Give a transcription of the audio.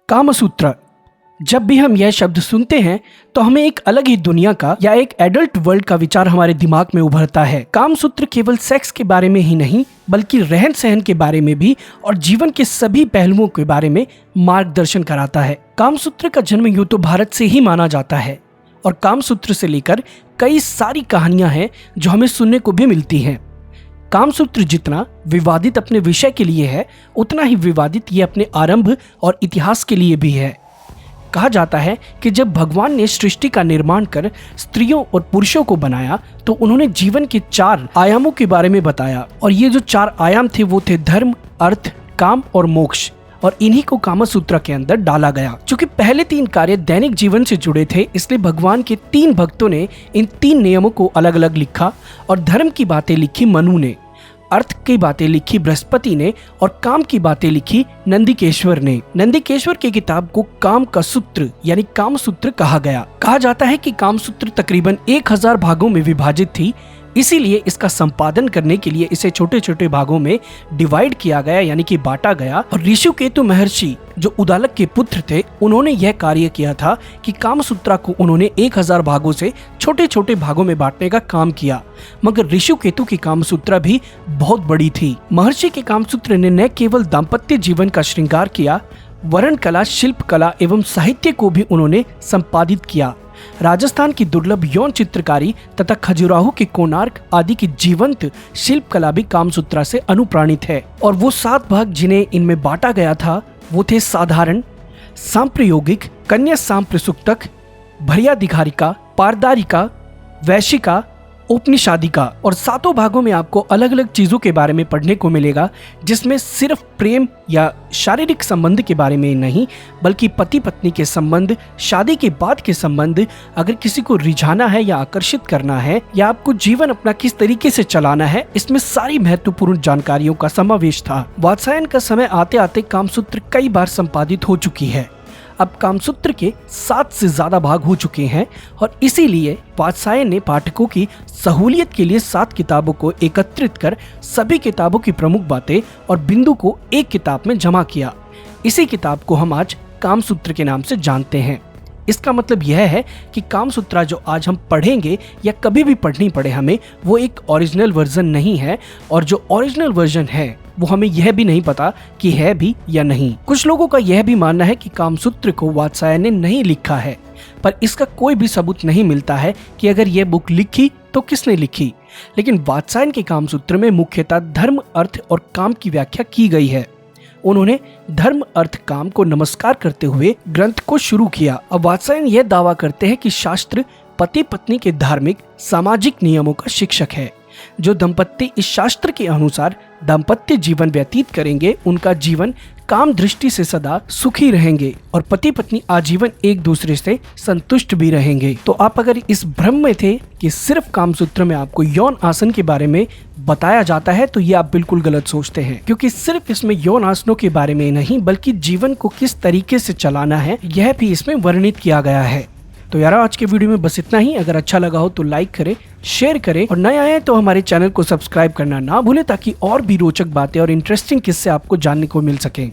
कामसूत्र। जब भी हम यह शब्द सुनते हैं तो हमें एक अलग ही दुनिया का या एक एडल्ट वर्ल्ड का विचार हमारे दिमाग में उभरता है। कामसूत्र केवल सेक्स के बारे में ही नहीं बल्कि रहन सहन के बारे में भी और जीवन के सभी पहलुओं के बारे में मार्गदर्शन कराता है। कामसूत्र का जन्म यूं तो भारत से ही माना जाता है और कामसूत्र से लेकर कई सारी कहानियां हैं जो हमें सुनने को भी मिलती हैं। कामसूत्र जितना विवादित अपने विषय के लिए है उतना ही विवादित ये अपने आरंभ और इतिहास के लिए भी है। कहा जाता है कि जब भगवान ने सृष्टि का निर्माण कर स्त्रियों और पुरुषों को बनाया तो उन्होंने जीवन के 4 आयामों के बारे में बताया और ये जो 4 आयाम थे वो थे धर्म, अर्थ, काम और मोक्ष, और इन्हीं को कामसूत्र के अंदर डाला गया। चूंकि पहले 3 कार्य दैनिक जीवन से जुड़े थे इसलिए भगवान के 3 भक्तों ने इन 3 नियमों को अलग अलग लिखा और धर्म की बातें लिखी मनु ने, अर्थ की बातें लिखी बृहस्पति ने और काम की बातें लिखी नंदिकेश्वर ने। नंदिकेश्वर की किताब को काम का सूत्र यानी कामसूत्र कहा गया। कहा जाता है कि कामसूत्र तकरीबन 1000 भागों में विभाजित थी, इसीलिए इसका संपादन करने के लिए इसे छोटे छोटे भागों में डिवाइड किया गया यानी कि बांटा गया। और ऋषिकेतु महर्षि जो उदालक के पुत्र थे उन्होंने यह कार्य किया था कि कामसूत्र को उन्होंने 1000 भागों से छोटे छोटे भागों में बांटने का काम किया, मगर ऋषिकेतु की कामसूत्र भी बहुत बड़ी थी। महर्षि के कामसूत्र ने न केवल दाम्पत्य जीवन का श्रृंगार किया, वर्ण कला, शिल्प कला एवं साहित्य को भी उन्होंने संपादित किया। राजस्थान की दुर्लभ यौन चित्रकारी तथा खजुराहो के कोणार्क आदि की जीवंत शिल्प कला भी कामसूत्र से अनुप्राणित है। और वो 7 भाग जिन्हें इनमें बांटा गया था वो थे साधारण, सांप्रयोगिक, कन्या सांप्रसुक्तक, भर्याधिकारिका, पारदारिका, वैशिका, उपनिषादिका। और 7 भागों में आपको अलग अलग चीजों के बारे में पढ़ने को मिलेगा, जिसमें सिर्फ प्रेम या शारीरिक संबंध के बारे में नहीं बल्कि पति पत्नी के संबंध, शादी के बाद के संबंध, अगर किसी को रिझाना है या आकर्षित करना है या आपको जीवन अपना किस तरीके से चलाना है, इसमें सारी महत्वपूर्ण जानकारियों का समावेश था। वात्सायन का समय आते आते कामसूत्र कई बार संपादित हो चुकी है। अब कामसूत्र के 7 से ज्यादा भाग हो चुके हैं और इसीलिए वात्सायन ने पाठकों की सहूलियत के लिए 7 किताबों को एकत्रित कर सभी किताबों की प्रमुख बातें और बिंदु को एक किताब में जमा किया। इसी किताब को हम आज कामसूत्र के नाम से जानते हैं। इसका मतलब यह है कि कामसूत्र जो आज हम पढ़ेंगे या कभी भी पढ़नी पड़े हमें, वो एक ओरिजिनल वर्जन नहीं है, और जो ओरिजिनल वर्जन है वो हमें यह भी नहीं पता कि है भी या नहीं। कुछ लोगों का यह भी मानना है कि कामसूत्र को वात्सायन ने नहीं लिखा है, पर इसका कोई भी सबूत नहीं मिलता है कि अगर यह बुक लिखी तो किसने लिखी। लेकिन वात्सायन के कामसूत्र में मुख्यतः धर्म, अर्थ और काम की व्याख्या की गई है। उन्होंने धर्म, अर्थ, काम को नमस्कार करते हुए ग्रंथ को शुरू किया। अब वात्सायन यह दावा करते हैं कि शास्त्र पति पत्नी के धार्मिक सामाजिक नियमों का शिक्षक है। जो दंपत्ति इस शास्त्र के अनुसार दाम्पत्य जीवन व्यतीत करेंगे उनका जीवन काम दृष्टि से सदा सुखी रहेंगे और पति पत्नी आजीवन एक दूसरे से संतुष्ट भी रहेंगे। तो आप अगर इस भ्रम में थे कि सिर्फ कामसूत्र में आपको यौन आसन के बारे में बताया जाता है तो ये आप बिल्कुल गलत सोचते हैं, क्योंकि सिर्फ इसमें यौन आसनों के बारे में नहीं बल्कि जीवन को किस तरीके से चलाना है यह भी इसमें वर्णित किया गया है। तो यार आज के वीडियो में बस इतना ही। अगर अच्छा लगा हो तो लाइक करें, शेयर करें और नए आए तो हमारे चैनल को सब्सक्राइब करना ना भूलें ताकि और भी रोचक बातें और इंटरेस्टिंग किस्से आपको जानने को मिल सकें।